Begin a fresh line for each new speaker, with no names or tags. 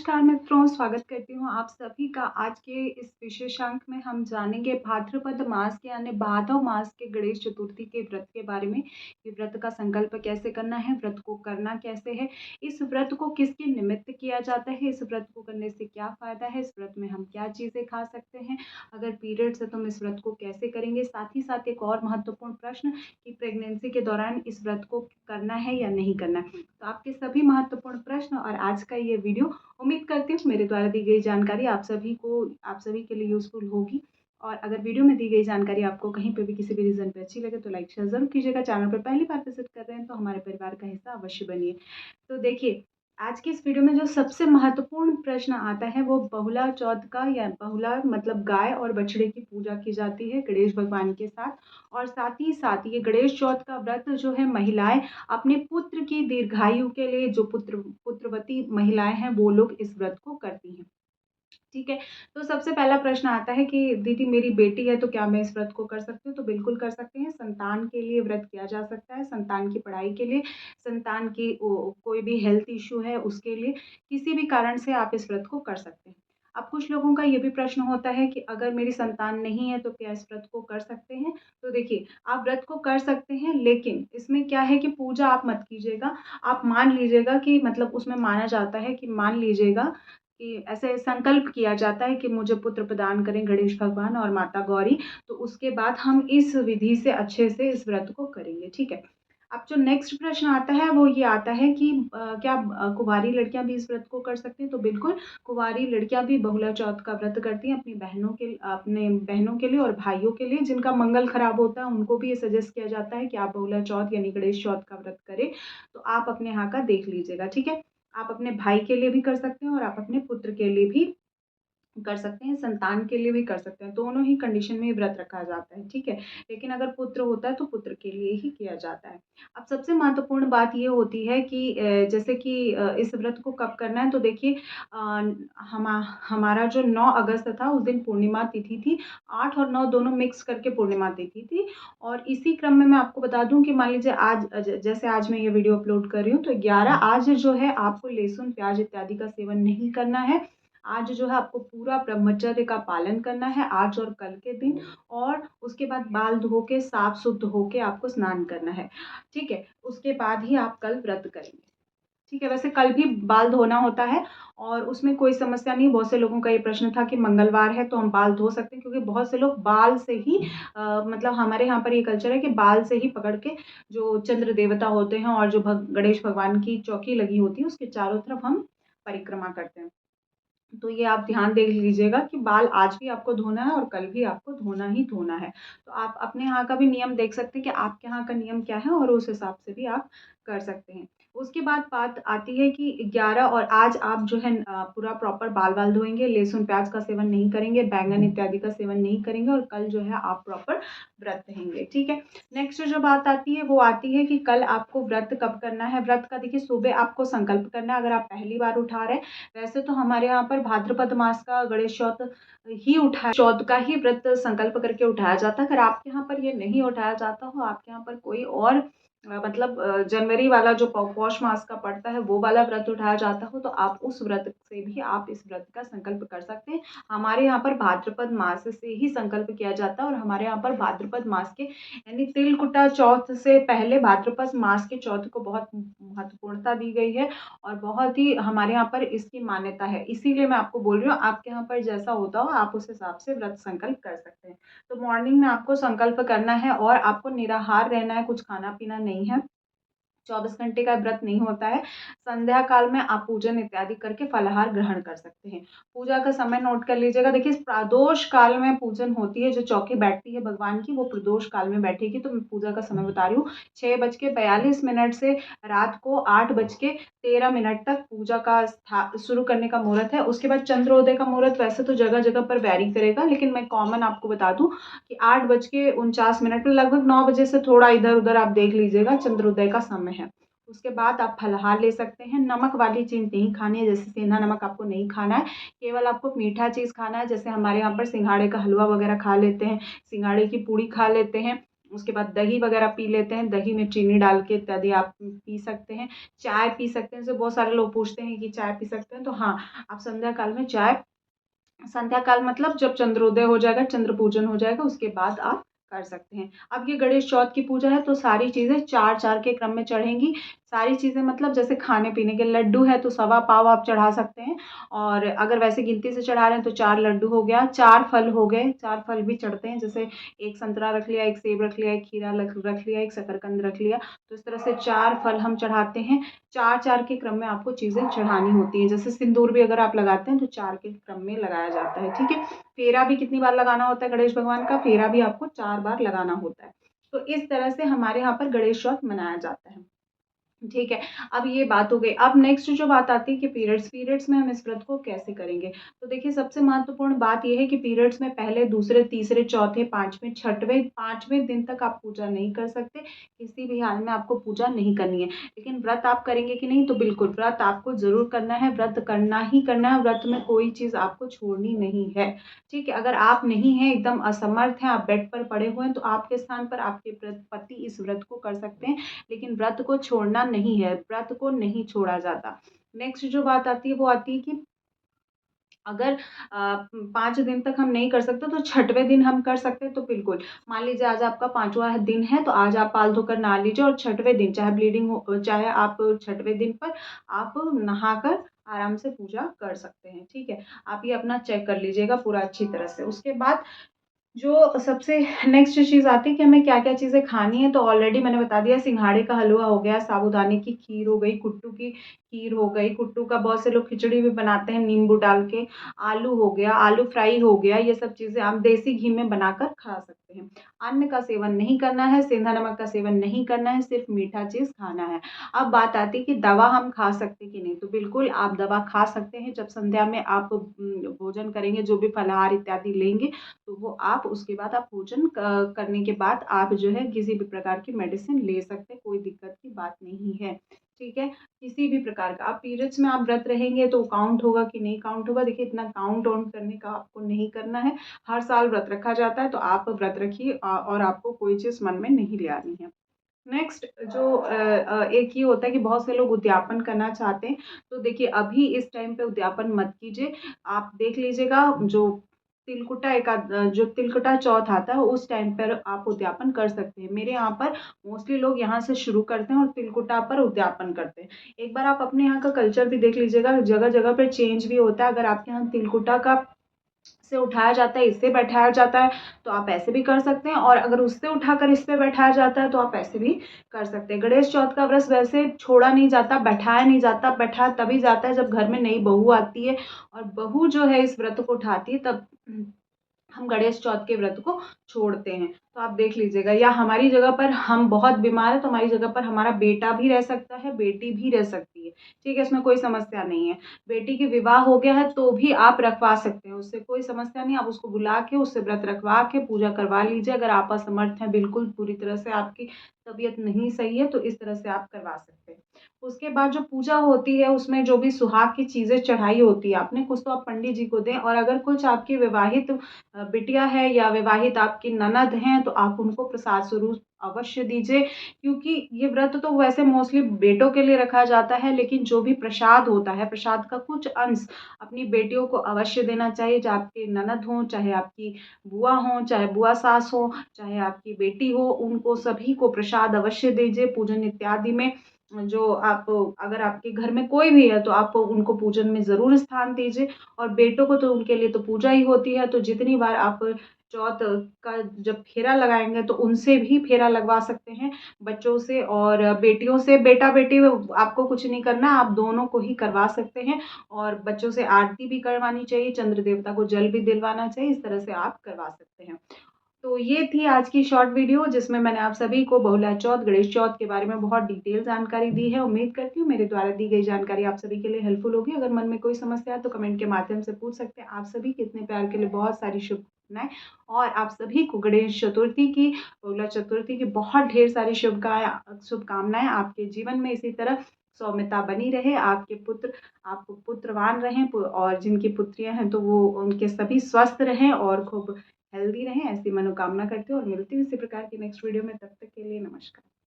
नमस्कार मित्रों, स्वागत करती हूँ आप सभी का। आज के इस विशेषांक में हम जानेंगे भाद्रपद मास के यानी भादव मास के गणेश चतुर्थी के व्रत के बारे में। ये व्रत का संकल्प कैसे करना है, व्रत को करना कैसे है, इस व्रत को किसके निमित्त किया जाता है, इस व्रत को करने से क्या फ़ायदा है, इस व्रत में हम क्या चीज़ें खा सकते हैं, अगर पीरियड्स है तो हम इस व्रत को कैसे करेंगे। साथ ही साथ एक और महत्वपूर्ण प्रश्न कि प्रेगनेंसी के दौरान इस व्रत को करना है या नहीं करना है। तो आपके सभी महत्वपूर्ण प्रश्न और आज का ये वीडियो उम्मीद करती हूँ मेरे द्वारा दी गई जानकारी आप सभी के लिए यूज़फुल होगी। और अगर वीडियो में दी गई जानकारी आपको कहीं पे भी किसी भी रीज़न पे अच्छी लगे तो लाइक शेयर ज़रूर कीजिएगा। चैनल पर पहली बार विजिट कर रहे हैं तो हमारे परिवार का हिस्सा अवश्य बनिए। तो देखिए, आज की इस वीडियो में जो सबसे महत्वपूर्ण प्रश्न आता है वो बहुला चौथ का, या बहुला मतलब गाय और बछड़े की पूजा की जाती है गणेश भगवान के साथ। और साथ ही साथ ये गणेश चौथ का व्रत जो है महिलाएं अपने पुत्र की दीर्घायु के लिए, जो पुत्रवती महिलाएं हैं वो लोग इस व्रत को करती हैं। ठीक है। तो सबसे पहला प्रश्न आता है कि दीदी मेरी बेटी है तो क्या मैं इस व्रत को कर सकती हूँ? तो बिल्कुल कर सकते हैं। संतान के लिए व्रत किया जा सकता है, संतान की पढ़ाई के लिए, संतान की कोई भी हेल्थ इश्यू है उसके लिए, किसी भी कारण से आप इस व्रत को कर सकते हैं। अब कुछ लोगों का ये भी प्रश्न होता है कि अगर मेरी संतान नहीं है तो क्या इस व्रत को कर सकते हैं? तो देखिए, आप व्रत को कर सकते हैं, लेकिन इसमें क्या है कि पूजा आप मत कीजिएगा। आप मान लीजिएगा कि मतलब उसमें माना जाता है कि मान लीजिएगा कि ऐसे संकल्प किया जाता है कि मुझे पुत्र प्रदान करें गणेश भगवान और माता गौरी, तो उसके बाद हम इस विधि से अच्छे से इस व्रत को करेंगे। ठीक है। अब जो नेक्स्ट प्रश्न आता है वो ये आता है कि क्या कुंवारी लड़कियां भी इस व्रत को कर सकती हैं? तो बिल्कुल, कुंवारी लड़कियां भी बहुला चौथ का व्रत करती हैं अपने बहनों के लिए और भाइयों के लिए जिनका मंगल खराब होता है, उनको भी ये सजेस्ट किया जाता है कि आप बहुला चौथ यानी गणेश चौथ का व्रत करें। तो आप अपने यहाँ का देख लीजिएगा। ठीक है। आप अपने भाई के लिए भी कर सकते हैं और आप अपने पुत्र के लिए भी कर सकते हैं, संतान के लिए भी कर सकते हैं। दोनों ही कंडीशन में ये व्रत रखा जाता है। ठीक है। लेकिन अगर पुत्र होता है तो पुत्र के लिए ही किया जाता है। अब सबसे महत्वपूर्ण बात ये होती है कि जैसे कि इस व्रत को कब करना है। तो देखिए, हमारा जो 9 अगस्त था उस दिन पूर्णिमा तिथि थी। 8 और 9 दोनों मिक्स करके पूर्णिमा तिथि थी। और इसी क्रम में मैं आपको बता दूं कि मान लीजिए आज जैसे आज मैं ये वीडियो अपलोड कर रही हूँ तो 11 आज जो है आपको लहसुन प्याज इत्यादि का सेवन नहीं करना है। आज जो है आपको पूरा ब्रह्मचर्य का पालन करना है आज और कल के दिन। और उसके बाद बाल धो के साफ शुद्ध होके आपको स्नान करना है। ठीक है। उसके बाद ही आप कल व्रत करेंगे। ठीक है। वैसे कल भी बाल धोना होता है और उसमें कोई समस्या नहीं। बहुत से लोगों का ये प्रश्न था कि मंगलवार है तो हम बाल धो सकते हैं, क्योंकि बहुत से लोग बाल से ही मतलब हमारे यहाँ पर ये कल्चर है कि बाल से ही पकड़ के जो चंद्र देवता होते हैं और जो गणेश भगवान की चौकी लगी होती है उसके चारों तरफ हम परिक्रमा करते हैं। तो ये आप ध्यान दे लीजिएगा कि बाल आज भी आपको धोना है और कल भी आपको धोना ही धोना है। तो आप अपने यहाँ का भी नियम देख सकते हैं कि आपके यहाँ का नियम क्या है और उस हिसाब से भी आप कर सकते हैं। उसके बाद बात आती है कि 11 और आज आप जो है पूरा प्रॉपर बाल धोएंगे, लहसुन प्याज का सेवन नहीं करेंगे, बैंगन इत्यादि का सेवन नहीं करेंगे और कल जो है आप प्रॉपर व्रत रहेंगे। ठीक है। नेक्स्ट जो बात आती है वो आती है कि कल आपको व्रत कब करना है। व्रत का देखिए, सुबह आपको संकल्प करना है अगर आप पहली बार उठा रहे हैं। वैसे तो हमारे यहाँ पर भाद्रपद मास का गणेश चौथ का ही व्रत संकल्प करके उठाया जाता है। अगर आपके यहाँ पर ये नहीं उठाया जाता हो, आपके यहाँ पर कोई और मतलब जनवरी वाला जो पौष मास का पड़ता है वो वाला व्रत उठाया जाता हो, तो आप उस व्रत से भी आप इस व्रत का संकल्प कर सकते हैं। हमारे यहाँ पर भाद्रपद मास से ही संकल्प किया जाता है और हमारे यहाँ पर भाद्रपद मास के यानी तिलकुटा चौथ से पहले भाद्रपद मास के चौथ को बहुत महत्वपूर्णता दी गई है और बहुत ही हमारे यहाँ पर इसकी मान्यता है। इसीलिए मैं आपको बोल रही हूँ, आपके यहाँ पर जैसा होता हो आप उस हिसाब से व्रत संकल्प कर सकते हैं। तो मॉर्निंग में आपको संकल्प करना है और आपको निराहार रहना है, कुछ खाना पीना नहीं है। 24 घंटे का व्रत नहीं होता है। संध्या काल में आप पूजन इत्यादि करके फलाहार ग्रहण कर सकते हैं। पूजा का समय नोट कर लीजिएगा। देखिए, प्रदोष काल में पूजन होती है, जो चौकी बैठती है भगवान की वो प्रदोष काल में बैठेगी। तो मैं पूजा का समय बता रही हूँ, 6:42 से रात को 8:13 तक पूजा का शुरू करने का मुहूर्त है। उसके बाद चंद्रोदय का मुहूर्त वैसे तो जगह जगह पर वैरी करेगा, लेकिन मैं कॉमन आपको बता दूं कि 8:49 में लगभग 9 बजे से थोड़ा इधर उधर आप देख लीजिएगा, चंद्रोदय का समय है। उसके बाद आप फलाहार ले सकते हैं। नमक वाली चीज़ नहीं खानी है, जैसे सेंधा नमक आपको नहीं खाना है। केवल आपको मीठा चीज़ खाना है, जैसे हमारे यहाँ पर सिंघाड़े का हलवा वगैरह खा लेते हैं, सिंघाड़े की पूड़ी खा लेते हैं। उसके बाद दही वगैरह पी लेते हैं, दही में चीनी डाल के इत्यादि आप पी सकते हैं। चाय पी सकते हैं, जैसे बहुत सारे लोग पूछते हैं कि चाय पी सकते हैं, तो हाँ, आप संध्या काल में चाय, संध्या काल मतलब जब चंद्रोदय हो जाएगा, चंद्र पूजन हो जाएगा, उसके बाद आप कर सकते हैं। अब ये गणेश चौथ की पूजा है तो सारी चीज़ें 4-4 के क्रम में चढ़ेंगी। सारी चीज़ें मतलब जैसे खाने-पीने के लड्डू है तो सवा पाव आप चढ़ा सकते हैं, और अगर वैसे गिनती से चढ़ा रहे हैं तो 4 लड्डू हो गया, 4 फल हो गए, 4 फल भी चढ़ते हैं, जैसे 1 संतरा रख लिया, 1 सेब रख लिया, 1 खीरा रख लिया, 1 शकरकंद रख लिया। तो इस तरह से 4 फल हम चढ़ाते हैं। 4-4 के क्रम में आपको चीज़ें चढ़ानी होती हैं। जैसे सिंदूर भी अगर आप लगाते हैं तो 4 के क्रम में लगाया जाता है, ठीक है? फेरा भी कितनी बार लगाना होता है गणेश भगवान का? फेरा भी आपको 4 बार लगाना होता है। तो इस तरह से हमारे यहाँ पर गणेश चौथ मनाया जाता है। ठीक है, अब ये बात हो गई। अब नेक्स्ट जो बात आती है कि पीरियड्स में हम इस व्रत को कैसे करेंगे? तो देखिए, सबसे महत्वपूर्ण बात ये है कि पीरियड्स में पहले, दूसरे, तीसरे, चौथे, 5वें, 6वें, 5वें दिन तक आप पूजा नहीं कर सकते। किसी भी हाल में आपको पूजा नहीं करनी है। लेकिन व्रत आप करेंगे कि नहीं? तो बिल्कुल, व्रत आपको ज़रूर करना है, व्रत करना ही करना है। व्रत में कोई चीज़ आपको छोड़नी नहीं है, ठीक है? अगर आप नहीं हैं, एकदम असमर्थ हैं, आप बेड पर पड़े हुए हैं, तो आपके स्थान पर आपके पति इस व्रत को कर सकते हैं। लेकिन व्रत को छोड़ना नहीं है, व्रत को नहीं छोड़ा जाता। नेक्स्ट जो बात आती है वो आती है कि अगर 5 दिन तक हम नहीं कर सकते तो 6वें दिन हम कर सकते हैं, तो बिल्कुल। मान लीजिए आज आपका 5वां दिन है तो आज आप पाल धोकर नहा लीजिए, और 6वें दिन चाहे ब्लीडिंग हो, चाहे आप 6वें दिन पर आप नहाकर आराम से पूजा कर सकते हैं, ठीक है? आप ये अपना चेक कर लीजिएगा पूरा अच्छी तरह से। उसके बाद जो सबसे नेक्स्ट चीज़ आती है कि हमें क्या-क्या चीज़ें खानी है, तो ऑलरेडी मैंने बता दिया, सिंघाड़े का हलवा हो गया, साबूदाने की खीर हो गई, कुट्टू की खीर हो गई, कुट्टू का बहुत से लोग खिचड़ी भी बनाते हैं नींबू डाल के, आलू हो गया, आलू फ्राई हो गया, ये सब चीज़ें आप देसी घी में बनाकर खा सकते हैं। अन्न का सेवन नहीं करना है, सेंधा नमक का सेवन नहीं करना है, सिर्फ़ मीठा चीज़ खाना है। अब बात आती है कि दवा हम खा सकते हैं कि नहीं? तो बिल्कुल आप दवा खा सकते हैं, जब संध्या में आप भोजन करेंगे, जो भी फलाहार इत्यादि लेंगे, तो वो आप उसके बाद आप भोजन करने के बाद आप जो है किसी भी प्रकार की मेडिसिन ले सकते हैं, कोई दिक्कत की बात नहीं है, ठीक है? किसी भी प्रकार का आप पीरियड्स में आप व्रत रहेंगे तो काउंट होगा कि नहीं काउंट होगा? देखिए, इतना काउंट वाउंट करने का आपको नहीं करना है। हर साल व्रत रखा जाता है तो आप व्रत रखिए, और आपको कोई चीज़ मन में नहीं ले आनी है। नेक्स्ट जो एक ये होता है कि बहुत से लोग उद्यापन करना चाहते हैं, तो देखिए अभी इस टाइम पे उद्यापन मत कीजिए। आप देख लीजिएगा, जो तिलकुटा चौथ आता है उस टाइम पर आप उद्यापन कर सकते हैं। मेरे यहाँ पर मोस्टली लोग यहाँ से शुरू करते हैं और तिलकुटा पर उद्यापन करते हैं। एक बार आप अपने यहाँ का कल्चर भी देख लीजिएगा, जगह-जगह पे चेंज भी होता है। अगर आपके यहाँ तिलकुटा का से उठाया जाता है, इससे बैठाया जाता है, तो आप ऐसे भी कर सकते हैं, और अगर उससे उठाकर इस पे बैठाया जाता है, तो आप ऐसे भी कर सकते हैं। गणेश चौथ का व्रत वैसे छोड़ा नहीं जाता, बैठाया नहीं जाता, बैठाया तभी जाता है जब घर में नई बहू आती है, और बहू जो है इस व्रत को उठाती है, तब हम गणेश चौथ के व्रत को छोड़ते हैं। तो आप देख लीजिएगा, या हमारी जगह पर हम बहुत बीमार हैं तो हमारी जगह पर हमारा बेटा भी रह सकता है, बेटी भी रह सकती है, ठीक है? इसमें कोई समस्या नहीं है। बेटी की विवाह हो गया है तो भी आप रखवा सकते हैं, उससे कोई समस्या नहीं है। आप उसको बुला के, उससे व्रत रखवा के पूजा करवा लीजिए। अगर आप असमर्थ हैं, बिल्कुल पूरी तरह से आपकी तबीयत नहीं सही है, तो इस तरह से आप करवा सकते हैं। उसके बाद जो पूजा होती है उसमें जो भी सुहाग की चीज़ें चढ़ाई होती है आपने, कुछ तो आप पंडित जी को दें, और अगर कुछ आपकी विवाहित बिटिया है या विवाहित आपकी ननद हैं तो आप उनको प्रसाद स्वरूप अवश्य दीजिए, क्योंकि ये व्रत तो वैसे मोस्टली बेटों के लिए रखा जाता है, लेकिन जो भी प्रसाद होता है, प्रसाद का कुछ अंश अपनी बेटियों को अवश्य देना चाहिए, चाहे आपकी ननद हो, चाहे आपकी बुआ हो, चाहे बुआ सास हो, चाहे आपकी बेटी हो, उनको सभी को प्रसाद अवश्य दीजिए। पूजन इत्यादि में जो आप, अगर आपके घर में कोई भी है तो आप उनको पूजन में ज़रूर स्थान दीजिए, और बेटों को तो उनके लिए तो पूजा ही होती है, तो जितनी बार आप चौथ का जब फेरा लगाएँगे तो उनसे भी फेरा लगवा सकते हैं, बच्चों से और बेटियों से। बेटा-बेटी आपको कुछ नहीं करना, आप दोनों को ही करवा सकते हैं, और बच्चों से आरती भी करवानी चाहिए, चंद्र देवता को जल भी दिलवाना चाहिए, इस तरह से आप करवा सकते हैं। तो ये थी आज की शॉर्ट वीडियो, जिसमें मैंने आप सभी को बहुला चौथ, गणेश चौथ के बारे में बहुत डिटेल जानकारी दी है। उम्मीद करती हूँ मेरे द्वारा दी गई जानकारी आप सभी के लिए हेल्पफुल होगी। अगर मन में कोई समस्या है तो कमेंट के माध्यम से पूछ सकते हैं। आप सभी के इतने प्यार के लिए बहुत सारी शुभकामनाएँ, और आप सभी को गणेश चतुर्थी की, बहुला चतुर्थी की बहुत ढेर सारी शुभकामनाएँ। आपके जीवन में इसी तरह सौम्यता बनी रहे, आप पुत्रवान रहें, और जिनकी पुत्रियाँ हैं तो वो उनके सभी स्वस्थ रहें और खूब हेल्दी रहें, ऐसी मनोकामना करती हूँ और मिलती हूँ इसी प्रकार की नेक्स्ट वीडियो में। तब तक के लिए नमस्कार।